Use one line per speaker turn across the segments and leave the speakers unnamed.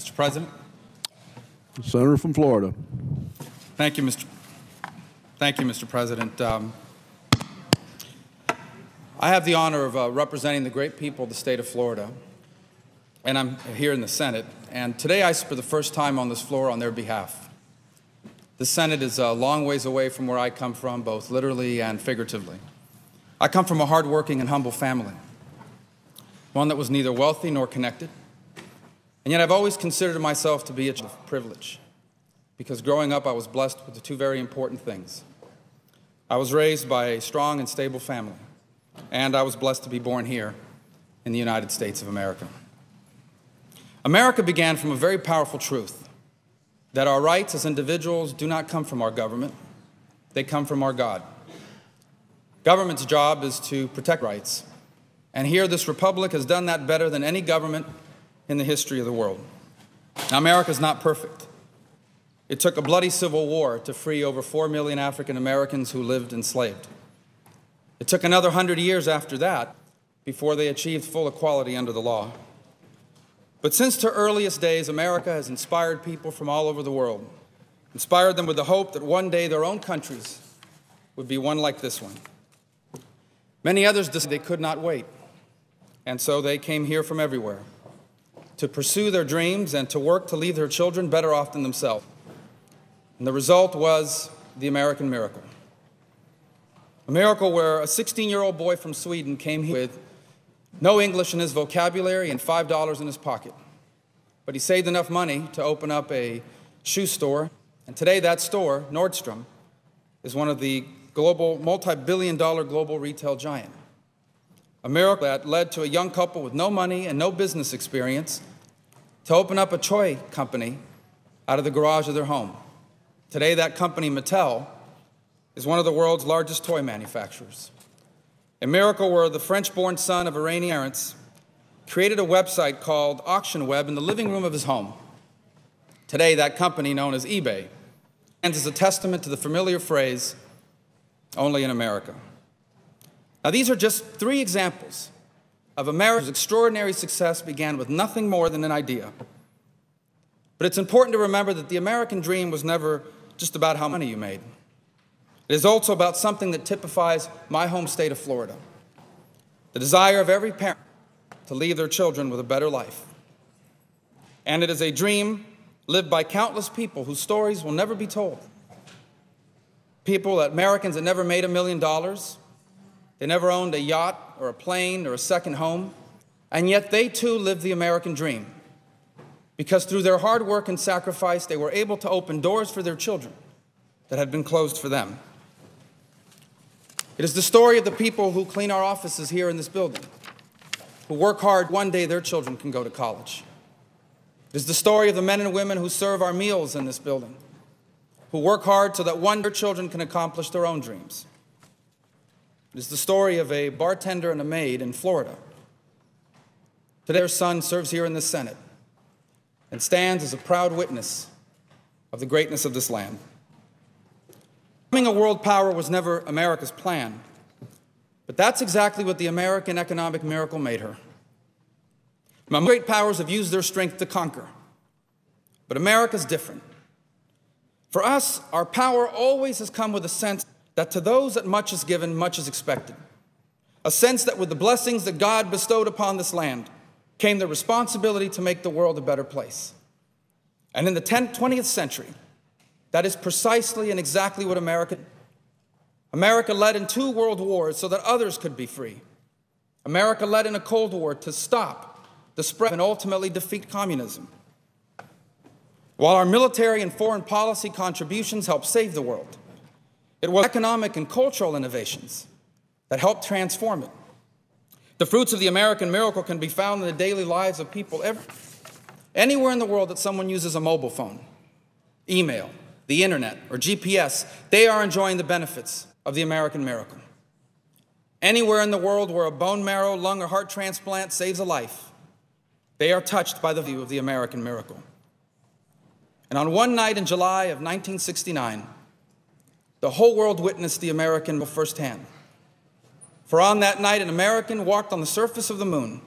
Mr. President.
The senator from Florida.
Thank you, Mr. President. I have the honor of representing the great people of the state of Florida, and I'm here in the Senate. And today I speak for the first time on this floor on their behalf. The Senate is a long ways away from where I come from, both literally and figuratively. I come from a hardworking and humble family, one that was neither wealthy nor connected. And yet I've always considered myself to be a child of privilege, because growing up I was blessed with the two very important things. I was raised by a strong and stable family, and I was blessed to be born here in the United States of America. America began from a very powerful truth, that our rights as individuals do not come from our government, they come from our God. Government's job is to protect rights, and here this republic has done that better than any government in the history of the world. Now, America's not perfect. It took a bloody civil war to free over 4 million African Americans who lived enslaved. It took another 100 years after that before they achieved full equality under the law. But since their earliest days, America has inspired people from all over the world, inspired them with the hope that one day their own countries would be one like this one. Many others decided they could not wait, and so they came here from everywhere to pursue their dreams and to work to leave their children better off than themselves. And the result was the American miracle. A miracle where a 16-year-old boy from Sweden came here with no English in his vocabulary and $5 in his pocket. But he saved enough money to open up a shoe store, and today that store, Nordstrom, is one of the global, multi-billion-dollar global retail giant. A miracle that led to a young couple with no money and no business experience to open up a toy company out of the garage of their home. Today, that company, Mattel, is one of the world's largest toy manufacturers. A miracle where the French-born son of Iranian parents created a website called Auction Web in the living room of his home. Today, that company, known as eBay, stands as a testament to the familiar phrase, "Only in America." Now, these are just 3 examples of America's extraordinary success began with nothing more than an idea. But it's important to remember that the American dream was never just about how much money you made. It is also about something that typifies my home state of Florida, the desire of every parent to leave their children with a better life. And it is a dream lived by countless people whose stories will never be told. People, Americans that never made $1 million, they never owned a yacht or a plane or a second home, and yet they too lived the American dream, because through their hard work and sacrifice, they were able to open doors for their children that had been closed for them. It is the story of the people who clean our offices here in this building, who work hard one day their children can go to college. It is the story of the men and women who serve our meals in this building, who work hard so that one day their children can accomplish their own dreams. It is the story of a bartender and a maid in Florida. Today, their son serves here in the Senate and stands as a proud witness of the greatness of this land. Becoming a world power was never America's plan, but that's exactly what the American economic miracle made her. Great powers have used their strength to conquer, but America's different. For us, our power always has come with a sense that to those that much is given, much is expected. A sense that with the blessings that God bestowed upon this land came the responsibility to make the world a better place. And in the 20th century, that is precisely and exactly what America did. America led in 2 world wars so that others could be free. America led in a Cold War to stop the spread and ultimately defeat communism. While our military and foreign policy contributions helped save the world, it was economic and cultural innovations that helped transform it. The fruits of the American miracle can be found in the daily lives of people anywhere in the world that someone uses a mobile phone, email, the internet, or GPS. They are enjoying the benefits of the American miracle. Anywhere in the world where a bone marrow, lung, or heart transplant saves a life, they are touched by the view of the American miracle. And on one night in July of 1969, the whole world witnessed the American miracle firsthand. For on that night, an American walked on the surface of the moon,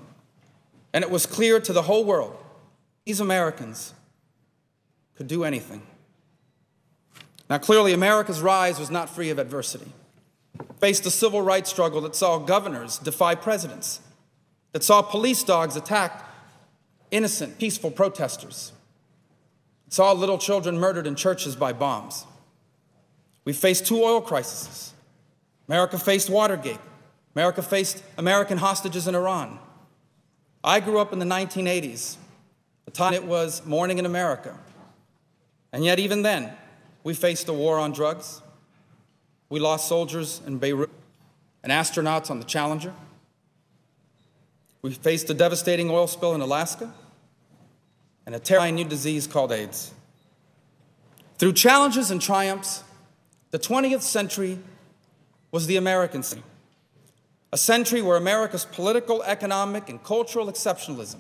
and it was clear to the whole world these Americans could do anything. Now, clearly, America's rise was not free of adversity. It faced a civil rights struggle that saw governors defy presidents, that saw police dogs attack innocent, peaceful protesters, it saw little children murdered in churches by bombs. We faced 2 oil crises. America faced Watergate. America faced American hostages in Iran. I grew up in the 1980s, the time it was morning in America. And yet even then, we faced a war on drugs. We lost soldiers in Beirut and astronauts on the Challenger. We faced a devastating oil spill in Alaska and a terrifying new disease called AIDS. Through challenges and triumphs, the 20th century was the American century, a century where America's political, economic, and cultural exceptionalism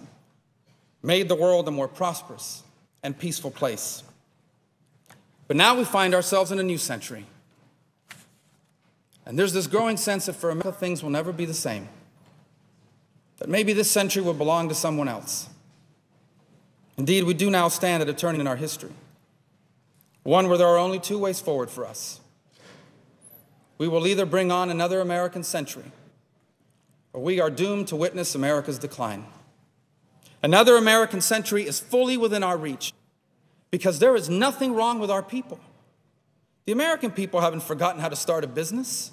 made the world a more prosperous and peaceful place. But now we find ourselves in a new century. And there's this growing sense that for America, things will never be the same. That maybe this century will belong to someone else. Indeed, we do now stand at a turning in our history, one where there are only 2 ways forward for us. We will either bring on another American century, or we are doomed to witness America's decline. Another American century is fully within our reach, because there is nothing wrong with our people. The American people haven't forgotten how to start a business.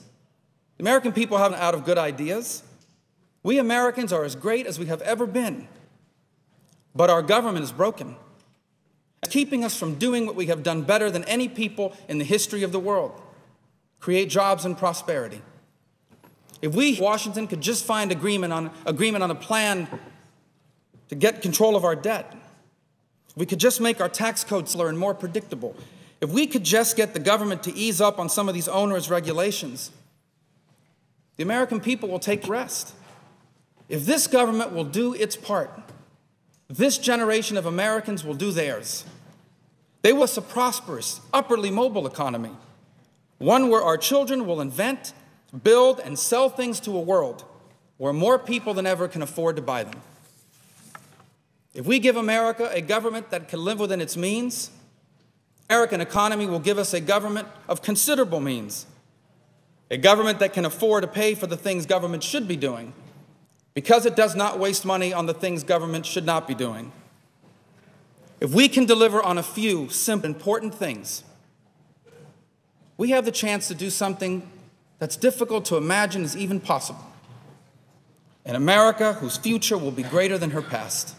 The American people haven't out of good ideas. We Americans are as great as we have ever been. But our government is broken. It's keeping us from doing what we have done better than any people in the history of the world: create jobs and prosperity. If we, Washington, could just find agreement on a plan to get control of our debt, if we could just make our tax code simpler and more predictable, if we could just get the government to ease up on some of these onerous regulations, the American people will take rest. If this government will do its part, this generation of Americans will do theirs. They will have a prosperous, upwardly mobile economy, one where our children will invent, build, and sell things to a world where more people than ever can afford to buy them. If we give America a government that can live within its means, the American economy will give us a government of considerable means, a government that can afford to pay for the things government should be doing, because it does not waste money on the things government should not be doing. If we can deliver on a few simple, important things, we have the chance to do something that's difficult to imagine is even possible. An America whose future will be greater than her past.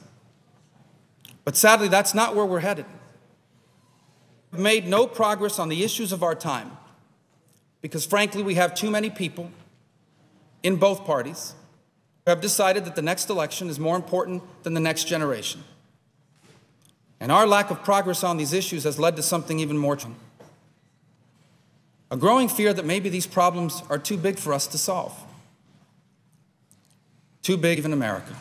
But sadly, that's not where we're headed. We've made no progress on the issues of our time because, frankly, we have too many people in both parties who have decided that the next election is more important than the next generation. And our lack of progress on these issues has led to something even more troubling: a growing fear that maybe these problems are too big for us to solve. Too big even in America.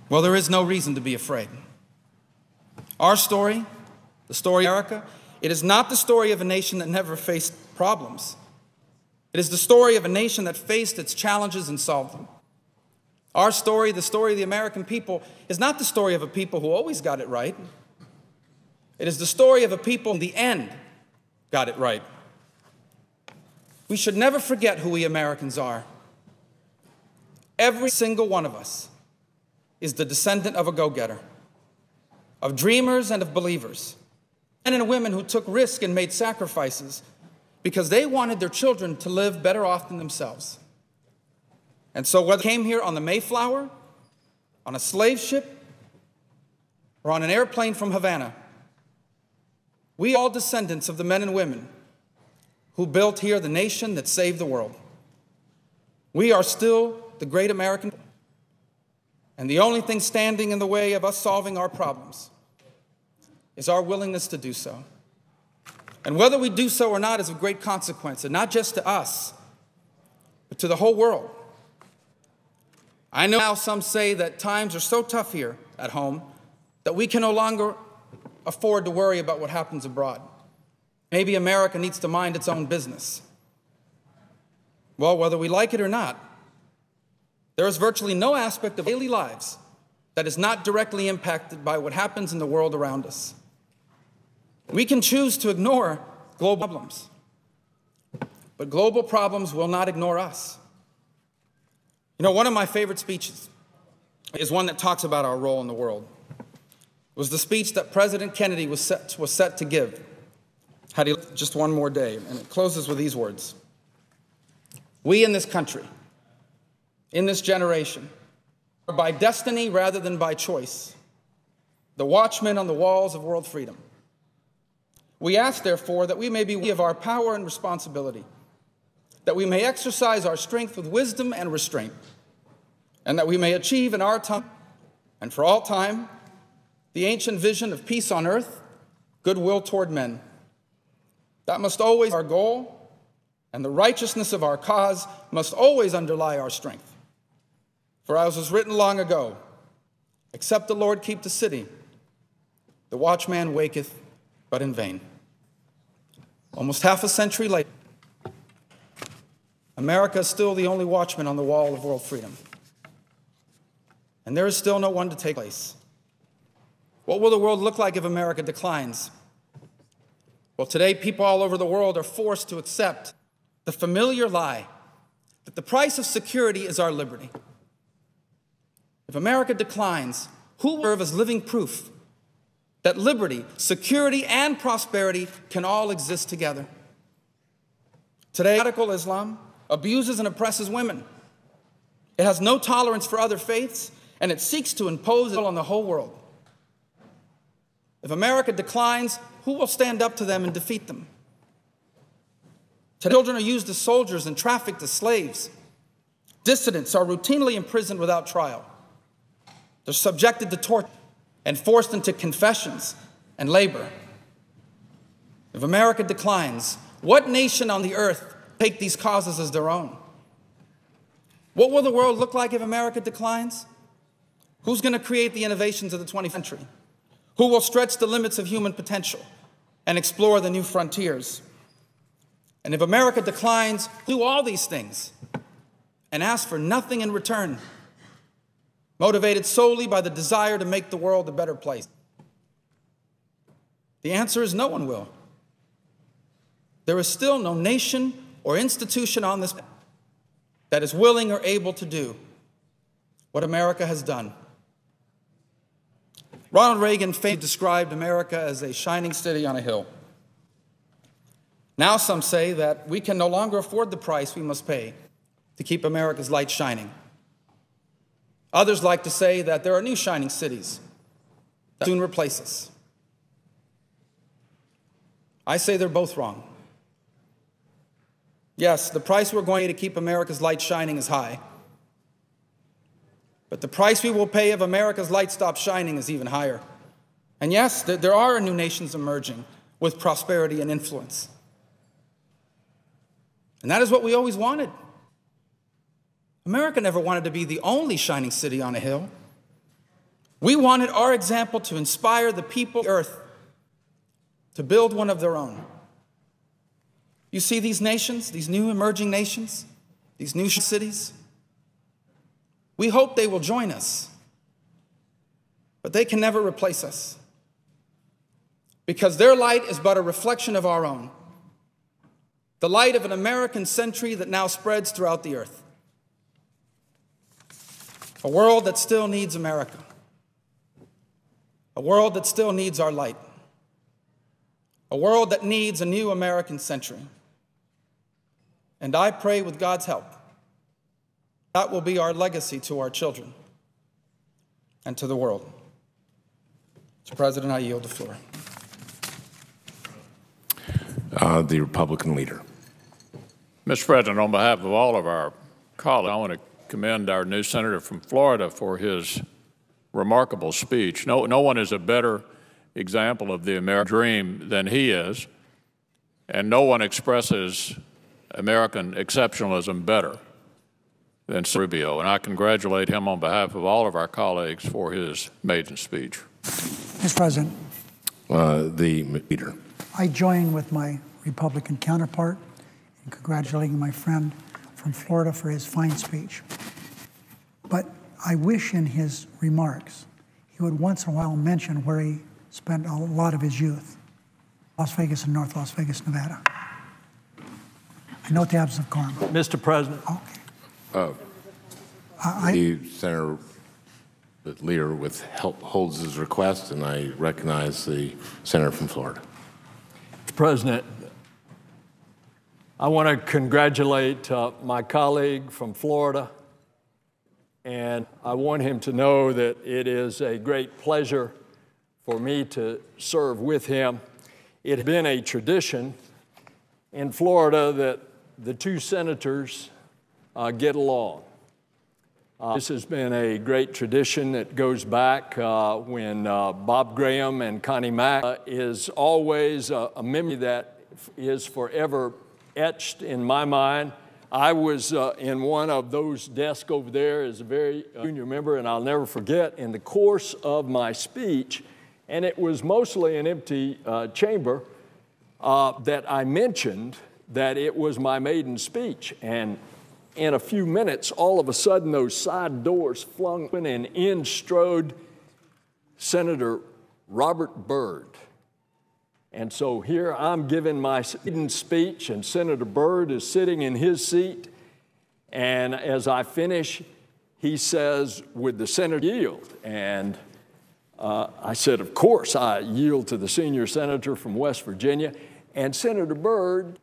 Well, there is no reason to be afraid. Our story, the story of America, it is not the story of a nation that never faced problems. It is the story of a nation that faced its challenges and solved them. Our story, the story of the American people, is not the story of a people who always got it right. It is the story of a people who, in the end, got it right. We should never forget who we Americans are. Every single one of us is the descendant of a go-getter, of dreamers and of believers, men and women who took risks and made sacrifices because they wanted their children to live better off than themselves. And so whether they came here on the Mayflower, on a slave ship, or on an airplane from Havana, we are all descendants of the men and women who built here the nation that saved the world. We are still the great American people. And the only thing standing in the way of us solving our problems is our willingness to do so. And whether we do so or not is of great consequence, and not just to us, but to the whole world. I know now some say that times are so tough here at home that we can no longer afford to worry about what happens abroad. Maybe America needs to mind its own business. Well, whether we like it or not, there is virtually no aspect of daily lives that is not directly impacted by what happens in the world around us. We can choose to ignore global problems, but global problems will not ignore us. You know, one of my favorite speeches is one that talks about our role in the world. It was the speech that President Kennedy was set to give had he lived just one more day, and it closes with these words. We in this country, in this generation, are by destiny rather than by choice, the watchmen on the walls of world freedom. We ask, therefore, that we may be worthy of our power and responsibility, that we may exercise our strength with wisdom and restraint, and that we may achieve in our time and for all time the ancient vision of peace on earth, goodwill toward men. That must always be our goal, and the righteousness of our cause must always underlie our strength. For as was written long ago, except the Lord keep the city, the watchman waketh but in vain. Almost half a century later, America is still the only watchman on the wall of world freedom. And there is still no one to take place. What will the world look like if America declines? Well, today, people all over the world are forced to accept the familiar lie that the price of security is our liberty. If America declines, who will serve as living proof that liberty, security, and prosperity can all exist together? Today, radical Islam abuses and oppresses women. It has no tolerance for other faiths, and it seeks to impose it on the whole world. If America declines, who will stand up to them and defeat them? Today, children are used as soldiers and trafficked as slaves. Dissidents are routinely imprisoned without trial. They're subjected to torture and forced into confessions and labor. If America declines, what nation on the earth take these causes as their own? What will the world look like if America declines? Who's going to create the innovations of the 20th century? Who will stretch the limits of human potential and explore the new frontiers? And if America declines, do all these things and ask for nothing in return, motivated solely by the desire to make the world a better place? The answer is no one will. There is still no nation or institution on this planet that is willing or able to do what America has done. Ronald Reagan famously described America as a shining city on a hill. Now some say that we can no longer afford the price we must pay to keep America's light shining. Others like to say that there are new shining cities that soon replace us. I say they're both wrong. Yes, the price we're going to keep America's light shining is high. But the price we will pay if America's light stops shining is even higher. And yes, there are new nations emerging with prosperity and influence. And that is what we always wanted. America never wanted to be the only shining city on a hill. We wanted our example to inspire the people of the earth to build one of their own. You see these nations, these new emerging nations, these new cities? We hope they will join us, but they can never replace us because their light is but a reflection of our own, the light of an American century that now spreads throughout the earth. A world that still needs America, a world that still needs our light, a world that needs a new American century. And I pray with God's help, that will be our legacy to our children and to the world. Mr. President, I yield the floor.
The Republican leader.
Mr. President, on behalf of all of our colleagues, I want to commend our new senator from Florida for his remarkable speech. No one is a better example of the American dream than he is, and no one expresses American exceptionalism better than Rubio, and I congratulate him on behalf of all of our colleagues for his maiden speech.
Mr. President,
the leader.
I join with my Republican counterpart in congratulating my friend from Florida for his fine speech. But I wish in his remarks he would once in a while mention where he spent a lot of his youth, Las Vegas and North Las Vegas, Nevada. I note the absence of quorum.
Mr. President.
Okay.
The senator, the leader, holds his request, and I recognize the senator from Florida.
Mr. President, I want to congratulate my colleague from Florida, and I want him to know that it is a great pleasure for me to serve with him. It has been a tradition in Florida that the two senators get along. This has been a great tradition that goes back when Bob Graham and Connie Mack is always a memory that is forever etched in my mind. I was in one of those desks over there as a very junior member, and I'll never forget, in the course of my speech, and it was mostly an empty chamber, that I mentioned that it was my maiden speech. And in a few minutes, all of a sudden, those side doors flung open and in strode Senator Robert Byrd. And so here I'm giving my maiden speech, and Senator Byrd is sitting in his seat. And as I finish, he says, "Would the senator yield?" And I said, "Of course I yield to the senior senator from West Virginia." And Senator Byrd,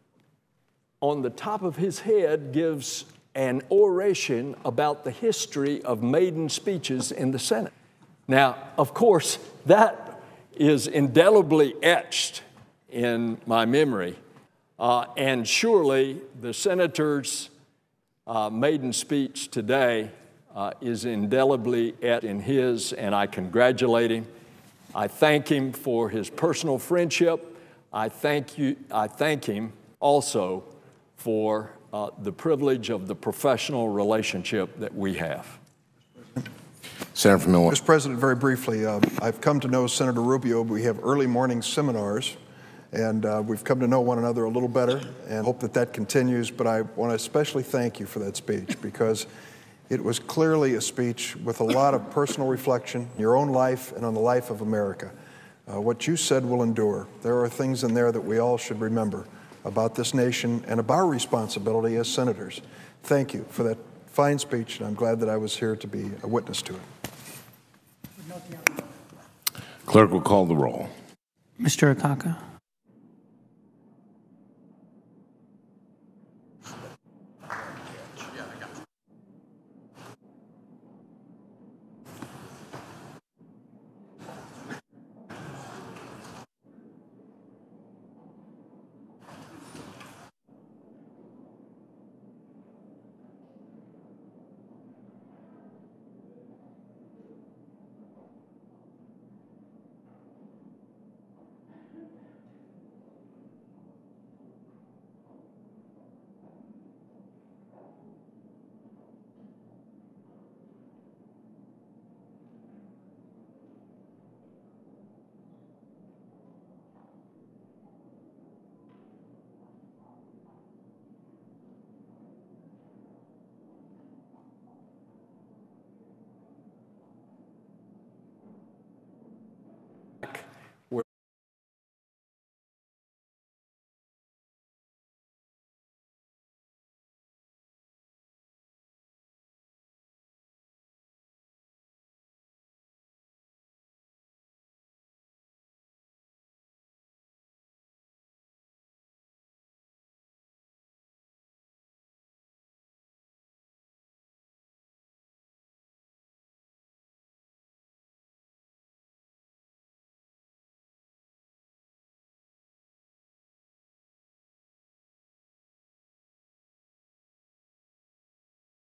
on the top of his head, gives an oration about the history of maiden speeches in the Senate. Now, of course, that is indelibly etched in my memory, and surely the senator's maiden speech today is indelibly etched in his, and I congratulate him. I thank him for his personal friendship. I thank him also for the privilege of the professional relationship that we have.
Senator from Milwaukee.
Mr. President, very briefly, I've come to know Senator Rubio. We have early morning seminars, and we've come to know one another a little better, and hope that that continues. But I want to especially thank you for that speech, because it was clearly a speech with a lot of personal reflection, your own life and on the life of America. What you said will endure. There are things in there that we all should remember about this nation and about our responsibility as senators. Thank you for that fine speech, and I'm glad that I was here to be a witness to it.
Clerk will call the roll.
Mr. Akaka.